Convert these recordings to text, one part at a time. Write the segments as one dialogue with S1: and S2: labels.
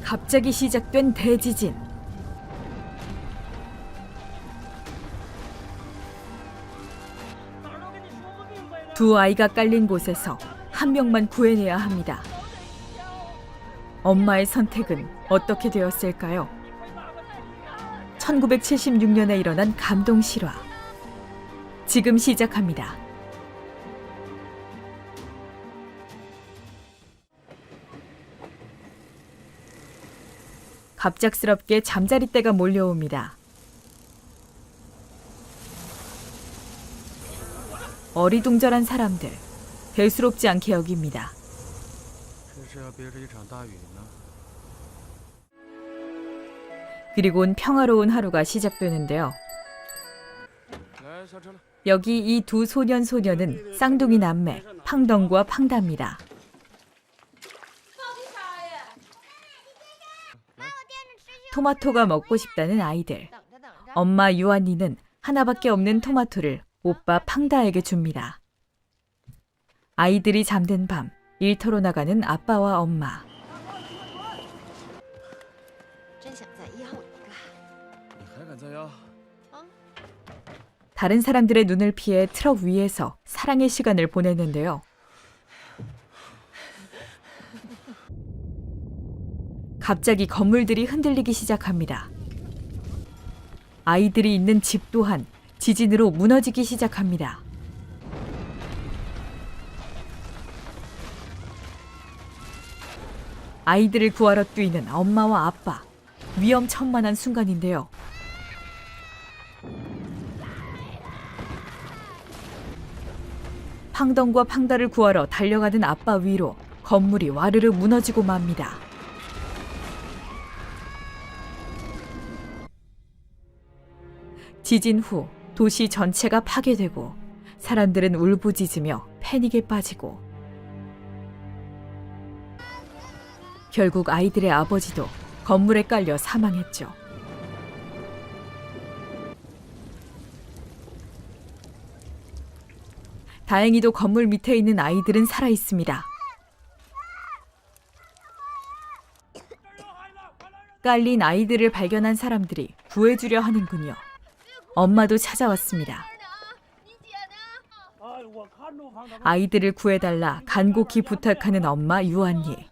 S1: 갑자기 시작된 대지진. 두 아이가 깔린 곳에서 한 명만 구해내야 합니다. 엄마의 선택은 어떻게 되었을까요? 1976년에 일어난 감동 실화. 지금 시작합니다. 갑작스럽게 잠자리때가 몰려옵니다. 어리둥절한 사람들, 대수롭지 않게 여깁니다. 그리고는 평화로운 하루가 시작되는데요. 여기 이 두 소년은 쌍둥이 남매 팡덩과 팡다입니다. 토마토가 먹고 싶다는 아이들. 엄마 유한이는 하나밖에 없는 토마토를 오빠 팡다에게 줍니다. 아이들이 잠든 밤, 일터로 나가는 아빠와 엄마. 다른 사람들의 눈을 피해 트럭 위에서 사랑의 시간을 보냈는데요. 갑자기 건물들이 흔들리기 시작합니다. 아이들이 있는 집 또한 지진으로 무너지기 시작합니다. 아이들을 구하러 뛰는 엄마와 아빠. 위험천만한 순간인데요. 팡덩과 팡다를 구하러 달려가는 아빠 위로 건물이 와르르 무너지고 맙니다. 지진 후 도시 전체가 파괴되고 사람들은 울부짖으며 패닉에 빠지고 결국 아이들의 아버지도 건물에 깔려 사망했죠. 다행히도 건물 밑에 있는 아이들은 살아 있습니다. 깔린 아이들을 발견한 사람들이 구해주려 하는군요. 엄마도 찾아왔습니다. 아이들을 구해달라 간곡히 부탁하는 엄마 유한이.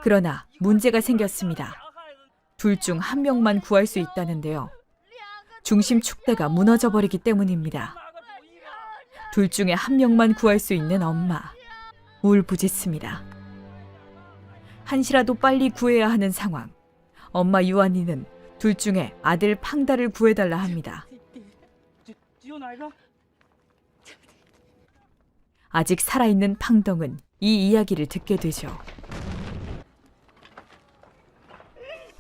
S1: 그러나 문제가 생겼습니다. 둘 중 한 명만 구할 수 있다는데요. 중심 축대가 무너져버리기 때문입니다. 둘 중에 한 명만 구할 수 있는 엄마. 울부짖습니다. 한시라도 빨리 구해야 하는 상황. 엄마 유한이는 둘 중에 아들 팡다를 구해달라 합니다. 아직 살아있는 팡덩은 이 이야기를 듣게 되죠.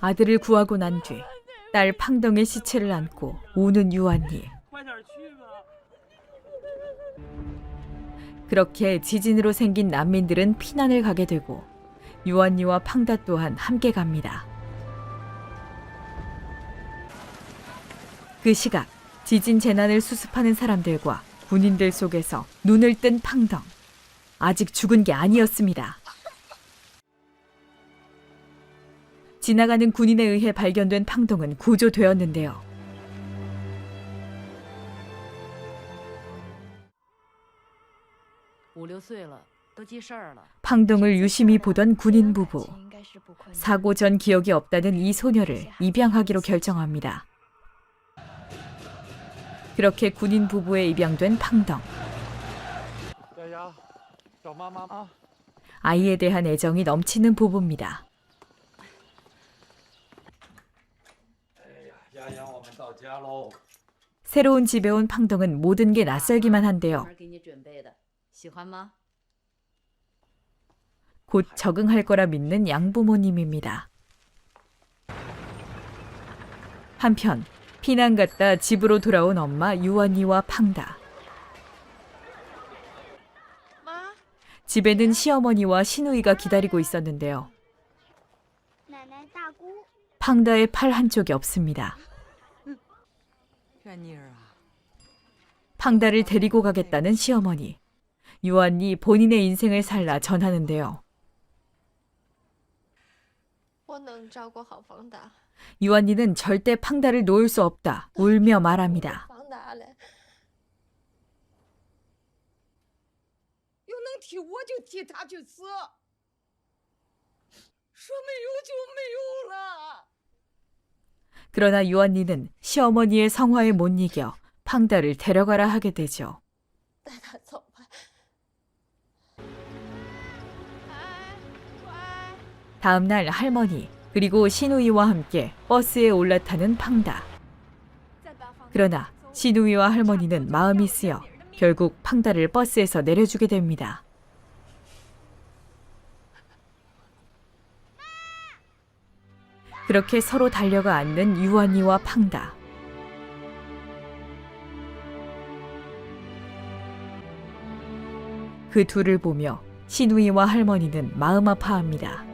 S1: 아들을 구하고 난 뒤 딸 팡덩의 시체를 안고 우는 유한이. 그렇게 지진으로 생긴 난민들은 피난을 가게 되고 유한이와 팡다 또한 함께 갑니다. 그 시각 지진 재난을 수습하는 사람들과 군인들 속에서 눈을 뜬 팡덩. 아직 죽은 게 아니었습니다. 지나가는 군인에 의해 발견된 팡덩은 구조되었는데요. 팡덩을 유심히 보던 군인 부부. 사고 전 기억이 없다는 이 소녀를 입양하기로 결정합니다. 그렇게 군인 부부에 입양된 팡덩. 아이에 대한 애정이 넘치는 부부입니다. 새로운 집에 온 팡덩은 모든 게 낯설기만 한데요. 곧 적응할 거라 믿는 양부모님입니다. 한편 피난 갔다 집으로 돌아온 엄마 유한이와 팡다. 집에는 시어머니와 시누이가 기다리고 있었는데요. 팡다의 팔 한쪽이 없습니다. 팡다를 데리고 가겠다는 시어머니. 유한이 본인의 인생을 살라 전하는데요.
S2: 我能照顾好房达，
S1: 유한이는 절대 팡다를 놓을 수 없다 울며 말합니다.
S2: 房达嘞，又能替我就替他去死，说没有就没有了。
S1: 그러나 유한이는 시어머니의 성화에 못 이겨 팡다를 데려가라 하게 되죠.
S2: 带他走吧。哎，乖。
S1: 다음 날 할머니 그리고 시누이와 함께 버스에 올라타는 팡다. 그러나 시누이와 할머니는 마음이 쓰여 결국 팡다를 버스에서 내려주게 됩니다. 그렇게 서로 달려가 앉는 유한이와 팡다. 그 둘을 보며 시누이와 할머니는 마음 아파합니다.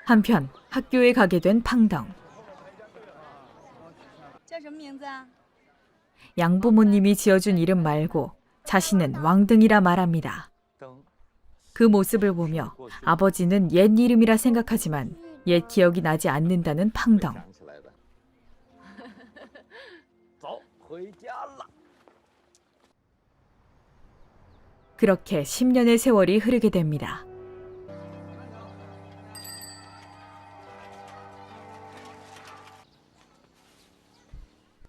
S1: 한편 학교에 가게 된 팡덩. 양부모님이 지어준 이름 말고 자신은 왕등이라 말합니다. 그 모습을 보며 아버지는 옛 이름이라 생각하지만 옛 기억이 나지 않는다는 팡덩. 그렇게 10년의 세월이 흐르게 됩니다.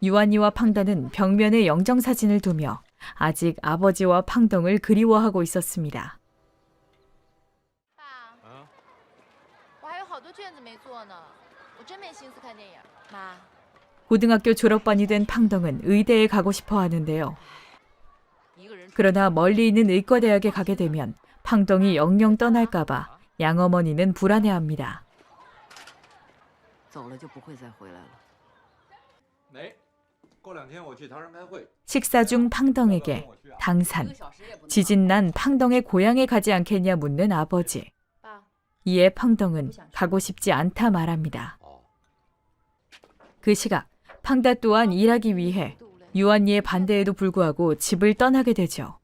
S1: 유한이와 팡다는 벽면에 영정사진을 두며 아직 아버지와 팡덩을 그리워하고 있었습니다.
S2: 爸，我还有好多卷子没做呢，我真没心思看电影。妈，
S1: 고등학교 졸업반이 된 팡덩은 의대에 가고 싶어 하는데요. 그러나 멀리 있는 의과대학에 가게 되면 팡덩이 영영 떠날까봐 양어머니는 불안해합니다. 식사 중 팡덩에게 당산, 지진난 팡덩의 고향에 가지 않겠냐 묻는 아버지. 이에 팡덩은 가고 싶지 않다 말합니다. 그 시각 팡다 또한 일하기 위해 유한이의 반대에도 불구하고 집을 떠나게 되죠.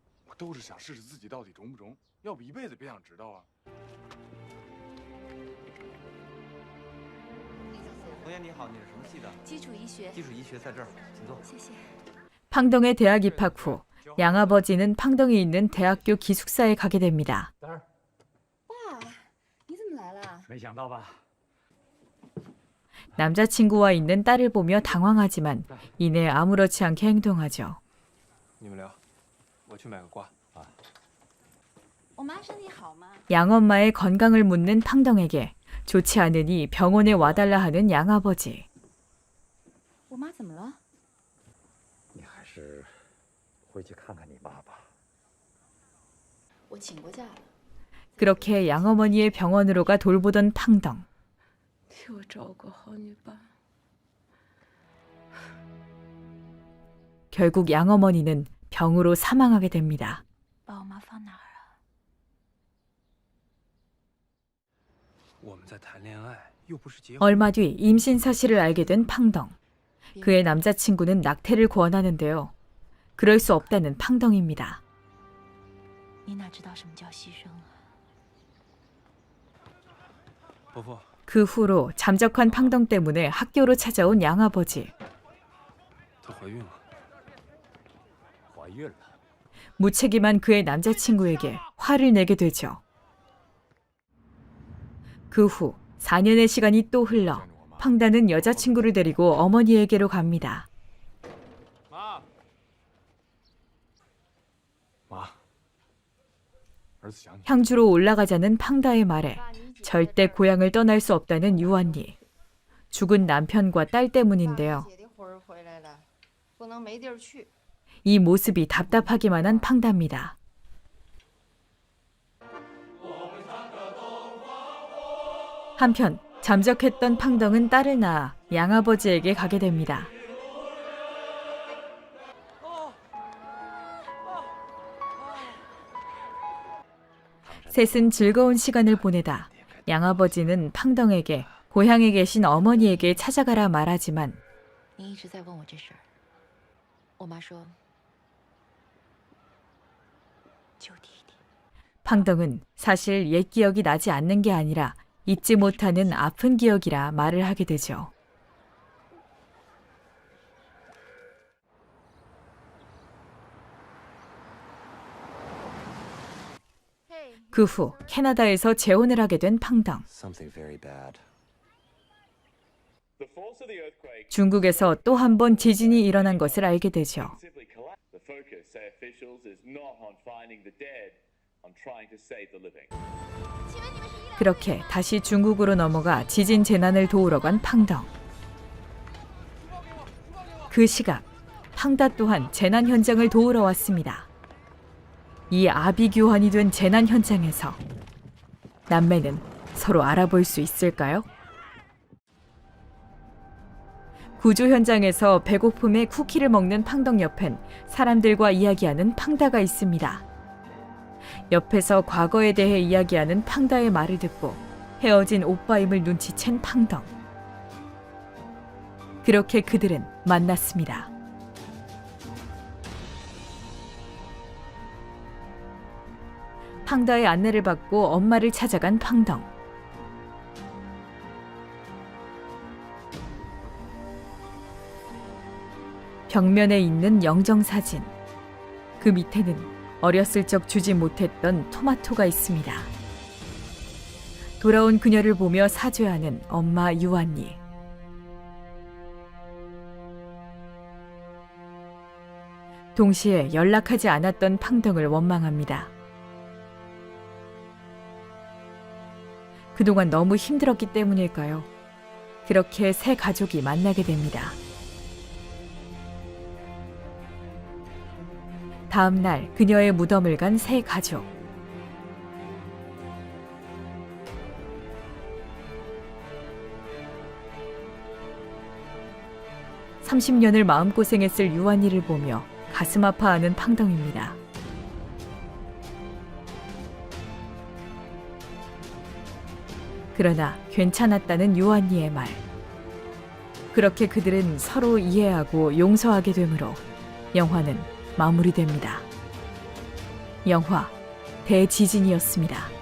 S1: 팡덩의 대학 입학 후 양아버지는 팡덩이 있는 대학교 기숙사에 가게 됩니다. 남자친구와 있는 딸을 보며 당황하지만 이내 아무렇지 않게 행동하죠. 양엄마의 건강을 묻는 팡덩에게 좋지 않으니 병원에 와달라 하는 양아버지. 그렇게 양어머니의 병원으로 가 돌보던 팡덩. 결국 양어머니는 병으로 사망하게 됩니다. 얼마 뒤 임신 사실을 알게 된 팡덩. 그의 남자친구는 낙태를 권하는데요. 그럴 수 없다는 팡덩입니다. 그 후로 잠적한 팡덩 때문에 학교로 찾아온 양아버지. 무책임한 그의 남자친구에게 화를 내게 되죠. 그 후 4년의 시간이 또 흘러 팡다는 여자친구를 데리고 어머니에게로 갑니다. 향주로 올라가자는 팡다의 말에 절대 고향을 떠날 수 없다는 유한이. 죽은 남편과 딸 때문인데요. 이 모습이 답답하기만 한 팡다입니다. 한편 잠적했던 팡덩은 딸을 낳아 양아버지에게 가게 됩니다. 셋은 즐거운 시간을 보내다 양아버지는 팡덩에게 고향에 계신 어머니에게 찾아가라 말하지만
S2: 您一直在问我这事儿，我妈说就弟弟。
S1: 팡덩은 사실 옛 기억이 나지 않는 게 아니라 잊지 못하는 아픈 기억이라 말을 하게 되죠. 그 후 캐나다에서 재혼을 하게 된 팡덩.
S3: Something very bad.
S1: 중국에서 또 한 번 지진이 일어난 것을 알게 되죠.
S4: The focus, say officials, is not on finding the dead, on trying to save the living.
S1: 그렇게 다시 중국으로 넘어가 지진 재난을 도우러 간 팡덩. 그 시각 팡다 또한 재난 현장을 도우러 왔습니다. 이 아비규환이 된 재난 현장에서 남매는 서로 알아볼 수 있을까요? 구조 현장에서 배고픔에 쿠키를 먹는 팡덩 옆엔 사람들과 이야기하는 팡다가 있습니다. 옆에서 과거에 대해 이야기하는 팡다의 말을 듣고 헤어진 오빠임을 눈치챈 팡덩. 그렇게 그들은 만났습니다. 팡다의 안내를 받고 엄마를 찾아간 팡덩. 벽면에 있는 영정사진. 그 밑에는 어렸을 적 주지 못했던 토마토가 있습니다. 돌아온 그녀를 보며 사죄하는 엄마 유한니. 동시에 연락하지 않았던 팡덩을 원망합니다. 그동안 너무 힘들었기 때문일까요? 그렇게 새 가족이 만나게 됩니다. 다음 날 그녀의 무덤을 간 새 가족. (30년을) 마음고생했을 유한이를 보며 가슴 아파하는 팡덩입니다. 그러나 괜찮았다는 유한이의 말. 그렇게 그들은 서로 이해하고 용서하게 되므로 영화는 마무리됩니다. 영화 대지진이었습니다.